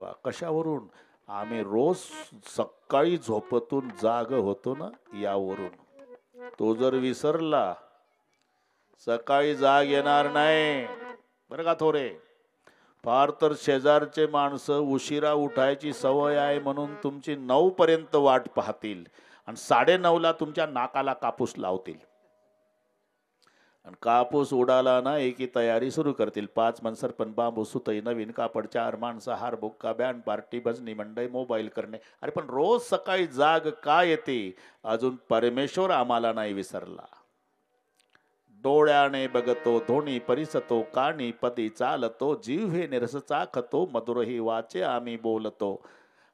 बापा. कशावरून? आम्ही रोज सकाळी झोपतून जाग होतो ना, यावरून. तो जर विसरला, सकाळी जाग येणार नाही बरं का थोरे. फार तर शेजारचे माणसं उशिरा उठायची सवय आहे म्हणून तुमची 9 पर्यंत वाट पाहतील आणि 9:30ला तुमच्या नाकाला कापूस लावतील. आणि कापूस उडाला ना एकी तयारी सुरू करतील. 5 मन सरपण बांबू सुतई नवीन कापड 4 माणसं हार बुक्का बँड पार्टी भजनी मंडई मोबाईल करणे. अरे पण रोज सकाळी जाग का येते? अजून परमेश्वर आम्हाला नाही विसरला. डोळ्याने बघतो धोणी परिसतो, कानी पदी चालतो, जिव्हे निरस चाखतो, मधुरही वाचे आम्ही बोलतो.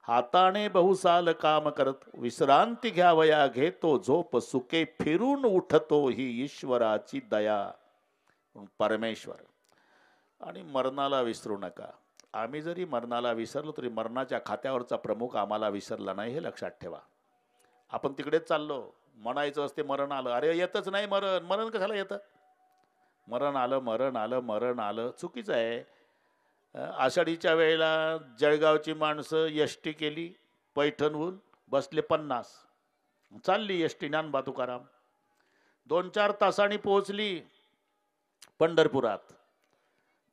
हाताने बहुसाल काम करत, विश्रांती घ्यावया घेतो, झोप सुके फिरून उठतो, ही ईश्वराची दया. परमेश्वर. आणि मरणाला विसरू नका. आम्ही जरी मरणाला विसरलो तरी मरणाच्या खात्यावरचा प्रमुख आम्हाला विसरला नाही, हे लक्षात ठेवा. आपण तिकडेच चाललो, म्हणायचं असते मरण आलं. अरे येतच नाही मरण. मरण कशाला येतं? मरण आलं मरण आलं मरण आलं चुकीचं आहे. आषाढीच्या वेळेला जळगावची माणसं एसटी केली, पैठणहून बसले 50, चालली एसटी ज्ञानोबा तुकाराम. 2-4 तासांनी पोहोचली पंढरपुरात.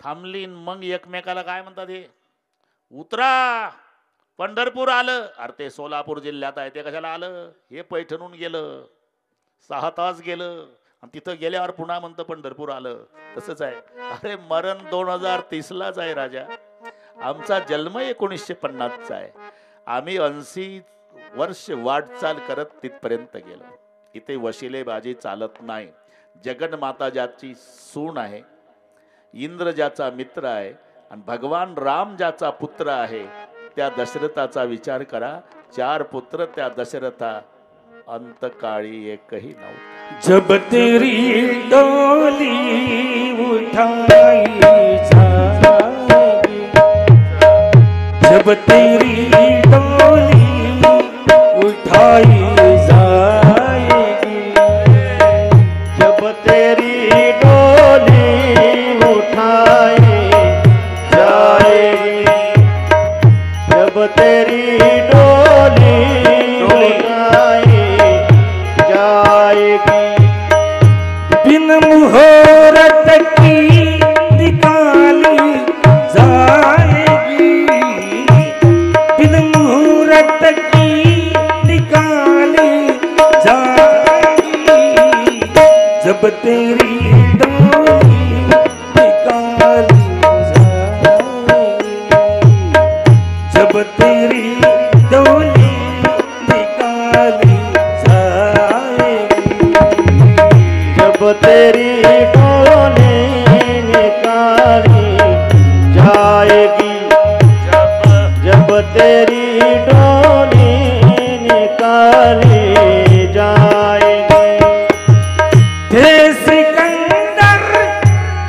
थांबली. मग एकमेकाला काय म्हणतात, हे उतरा पंढरपूर आलं. अरे ते सोलापूर जिल्ह्यात आहे, ते कशाला आलं? हे पैठणहून गेलं, 6 तास गेलं आणि तिथं गेल्यावर पुन्हा म्हणतं पंढरपूर आलं. तसंच आहे. अरे मरण 2030लाच आहे राजा. आमचा जन्म 1950चा आहे. आम्ही 80 वर्ष वाटचाल करत तिथपर्यंत गेलो. इथे वशिलेबाजी चालत नाही. जगन्माता ज्याची सून आहे, इंद्र ज्याचा मित्र आहे आणि भगवान राम ज्याचा पुत्र आहे, त्या दशरथाचा विचार करा. 4 पुत्र त्या दशरथा, अंतकाळी एकही नव्हता. जब तेरी डोली उठाई जाएगी, जब तेरी डोली उठाई जाएगी, जब तेरी डोली उठाई जाएगी, जब तेरी डोली उठाई जाएगी, बिन मुहूर्त की निकाली जाएगी, बिन मुहूर्त की निकाली जाएगी, जब तेरी डोली निकाली जाएगी, जब तेरी डोली निकाली जाएगी, जब तेरी डोली निकाली जाएगी, जब तेरी डोली निकाली जाएगी। थे सिकंदर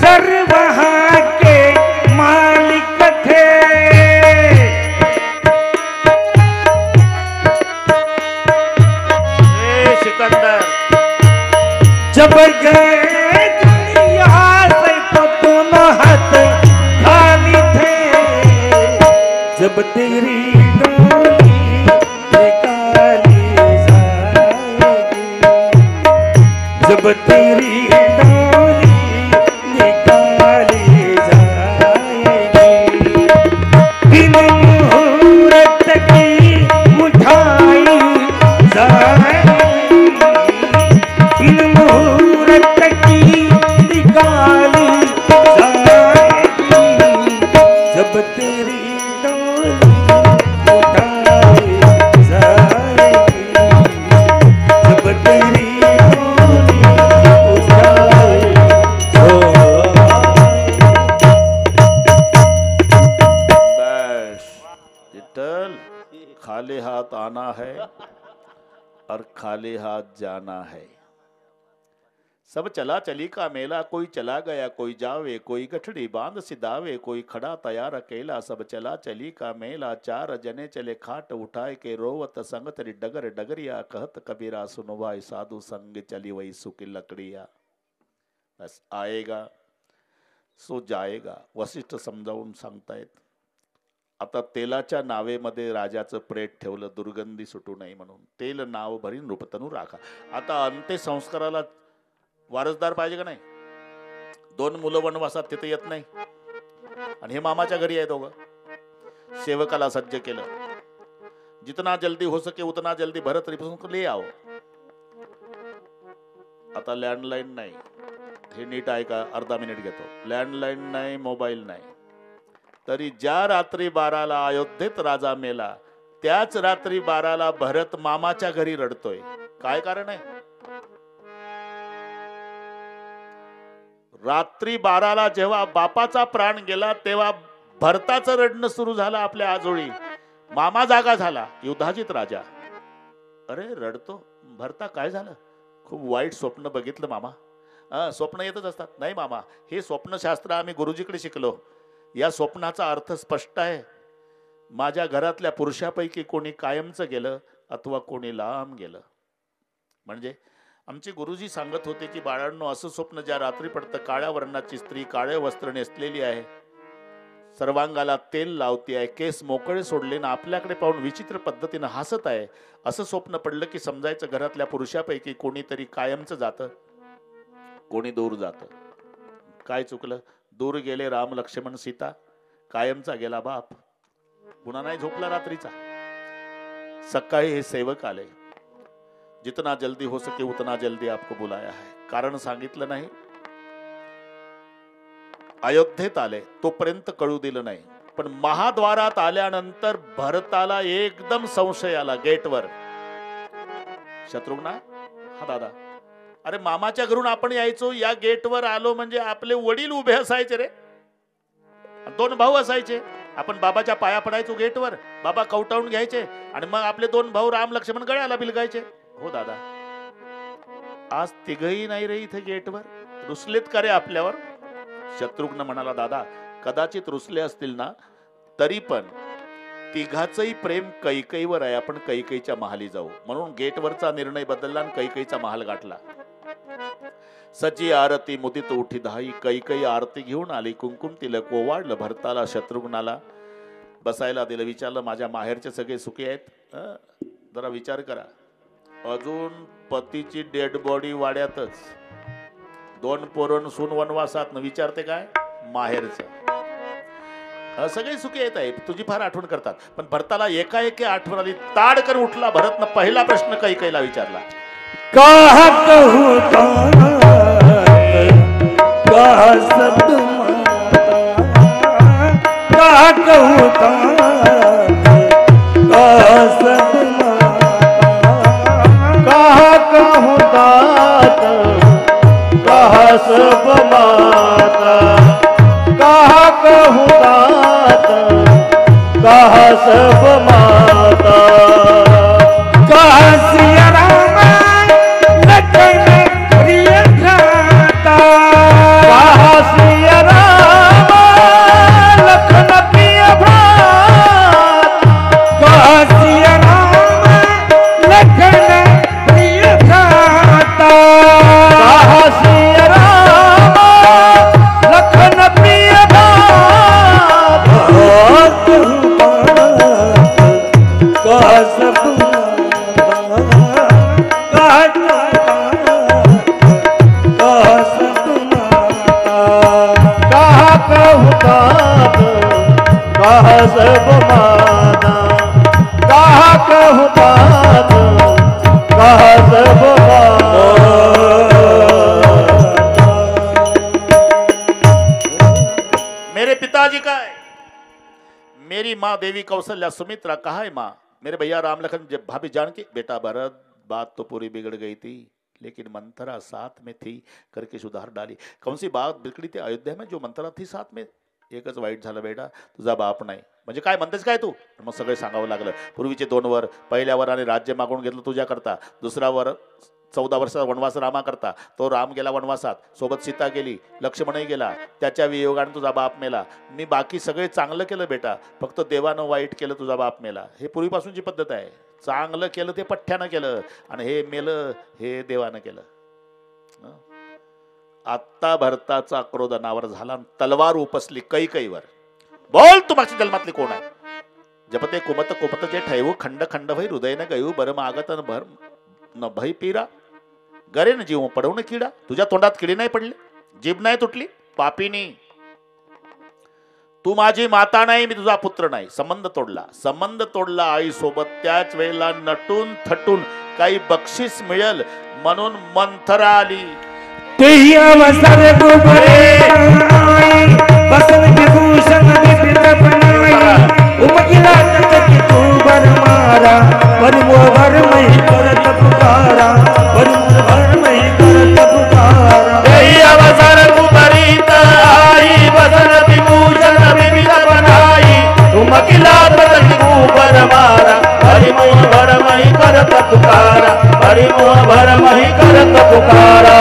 चरवाहा के मालिक थे, सिकंदर जब गए दुनिया से तो दोनों हाथ खाली थे, जब तेरी डोली निकाली जाएगी, जब तेरी डोली निकाली जाएगी, बिन मुहूर्त की उठाई जाएगी, बिन मुहूर्त की निकाली जाएगी, जब तेरी डोली उठाई जाएगी, जब तेरी डोली उठाई बस विठ्ठल, खाली हाथ आना है और खाली हाथ जाना है. सब चला चली का मेला, कोई चला गया कोई जावे, कोई गठड़ी बांध सिधावे, कोई खड़ा तैयार अकेला. सब चला चली का मेला, 4 जने चले खाट उठाए के, रोवत संग तरी डगर डगरिया, कहत कबीरा सुनो भाई साधु संग चली वही सुखी लकड़िया. बस आएगा सो जाएगा. वशिष्ठ समजावून सांगतायत. आता तेलाच्या नावेमध्ये राजाचं प्रेत ठेवलं दुर्गंधी सुटू नये म्हणून. तेल नाव भरीन रूपतनू राखा. आता अंत्यसंस्काराला वारसदार पाहिजे का नाही? 2 मुलं वनवासात, तिथे येत नाही आणि हे मामाच्या घरी आहे दोघं. सेवकाला सज्ज केलं, जितना जल्दी हो सके उतना जल्दी भरत रिपुंसक ले आओ. आता लँडलाईन नाही, हे नीट ऐका, अर्धा मिनिट घेतो. लँडलाईन नाही, मोबाईल नाही, तरी ज्या रात्री 12ला अयोध्येत राजा मेला त्याच रात्री 12ला भरत मामाच्या घरी रडतोय. काय कारण आहे? रात्री 12ला जेव्हा बापाचा प्राण गेला तेव्हा भरताचं रडणं सुरू झालं आपल्या आजोळी. मामा जागा झाला, युधाजित राजा. अरे रडतो भरता, काय झालं? खूप वाईट स्वप्न बघितलं मामा. स्वप्न येतच असतात. नाही मामा, हे स्वप्नशास्त्र आम्ही गुरुजीकडे शिकलो. या स्वप्नाचा अर्थ स्पष्ट आहे. माझ्या घरातल्या पुरुषापैकी कोणी कायमचं गेलं अथवा कोणी लांब गेलं. म्हणजे आमचे गुरुजी सांगत होते की बाळांनो, असं स्वप्न ज्या रात्री पडतं, काळ्या वर्णाची स्त्री काळे वस्त्र नेसलेली आहे, सर्वांगाला तेल लावती आहे, केस मोकळे सोडले ना आपल्याकडे पाहून विचित्र पद्धतीनं हसत आहे, असं स्वप्न पडलं की समजायचं घरातल्या पुरुषापैकी कोणीतरी कायमचं जातं, कोणी दूर जातं. काय चुकलं? दूर गेले राम लक्ष्मण सीता, कायमचा गेला बाप. पुन्हा नाही झोपला रात्रीचा. सकाळी हे सेवक आले, जितना जल्दी हो सके उतना जल्दी आपको बुलाया है. कारण सांगितलं नाही. अयोध्येत आले तोपर्यंत कळू दिलं नाही, पण महाद्वारात आल्यानंतर भरताला एकदम संशय आला. गेटवर शत्रुघ्ना, हा दादा, अरे मामाच्या घरून आपण यायचो, या गेटवर आलो म्हणजे आपले वडील उभे असायचे रे, 2 भाऊ असायचे. आपण बाबाच्या पाया पडायचो गेटवर, बाबा कवटाळून घ्यायचे आणि मग आपले 2 भाऊ राम लक्ष्मण गळ्याला बिलगायचे. हो दादा, आज तिघही नाही रे इथे गेटवर. रुसलेत का रे आपल्यावर? शत्रुघ्न म्हणाला, दादा कदाचित रुसले असतील ना, तरी पण तिघाचंही प्रेम कैकईवर आहे. आपण कैकईच्या महाली जाऊ. म्हणून गेटवरचा निर्णय बदलला आणि कैकईचा महाल गाठला. सची आरती मुदित उठी धाई, कैकई आरती घेऊन आली, कुंकुम तिलक ओवाळलं. भरताला शत्रुघ्नाला बसायला दिलं. विचारलं, माझ्या माहेरचे सगळे सुखी आहेत? जरा विचार करा. अजून पतीची डेड बॉडी वाड्यातच, 2 पोरण सून वनवासात, विचारते काय माहेरचं? सगळे सुखी येत आहे, तुझी फार आठवण करतात. पण भरताला एकाएकी आठवण आली. ताडकर उठला. भरतनं पहिला प्रश्न कैकईला विचारला, कहा कहूँ कहा सत कहा कहूँ कहा सत कहा कहूँ तात, कहा सब माता, कहा कहूँ तात, कहा सब माता. कहा सिया राम लखन प्रिय भ्राता, कहा सिया राम लखन प्रिय भ्राता, कहा सिया राम लखन प्रिय भ्राता, कहा सिया राम लखन प्रिय भ्राता. कहा सब कहा सब माता, कहा कहूँ तात, कहा सब मेरे पिताजी का है, मेरी माँ देवी कौशल्या सुमित्रा कहा है माँ, मेरे भैया राम लखन जब भाभी जानकी. बेटा भरत, बात तो पूरी बिगड़ गई थी, लेकिन मंथरा साथ में थी करके सुधार डाली. कौन सी बात बिगड़ी थी अयोध्या में? जो मंथरा थी साथ में. एकच वाईट झालं बेटा, तुझा बाप नाही. म्हणजे काय म्हणतेस काय तू? मग सगळे सांगावं लागलं. पूर्वीचे 2 वर, पहिल्या वराने राज्य मागून घेतलं तुझ्या करता, दुसरा वर 14 वर्षाचा वनवास रामा करता. तो राम गेला वनवासात, सोबत सीता गेली, लक्ष्मणही गेला, त्याच्या वियोगाने तुझा बाप मेला. मी बाकी सगळे चांगलं केलं बेटा, फक्त देवानं वाईट केलं, तुझा बाप मेला. हे पूर्वीपासूनची पद्धत आहे. चांगलं केलं ते पठ्ठ्यानं केलं आणि हे मेलं हे देवानं केलं. आत्ता भरताचा क्रोध अनावर झाला, तलवार उपसली कैकईवर. बोल, तू मागच्या जन्मातली कोण आहे? जपते कुमत कुमत जे ठेवू खंड खंड भई हृदय न गयू बर मागत न भर न भय पीरा गरे न जीव पडवून किडा. तुझ्या तोंडात किडी नाही पडली, जीभ नाही तुटली पापिनी. तू माझी माता नाही, मी तुझा पुत्र नाही. संबंध तोडला आई सोबत. त्याच वेळेला नटून थटून काही बक्षीस मिळेल म्हणून मंथरा आली. तेही अवसर बसन विभूषण विपिन बनाई उमगिला तकी तू बर मारा परमो भर मही करत पुकारा परमो भर मही करत पुकारा. तेही अवसर कुबरीत आई बसन विभूषण विपिन बनाई उमगिला तकी तू बर मारा हरिमोह भर मही करत पुकारा हरिमोह भर मही करत पुकारा.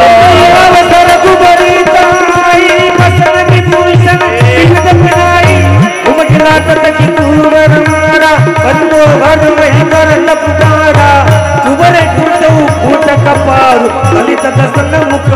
अवसर कुबरीत आई बसन विभूषण विपिन बनाई उमगिला तकी तू बर मारा परमो भर मही करत पुकारा. कुबरे फूट कपारू ललित दसन मुख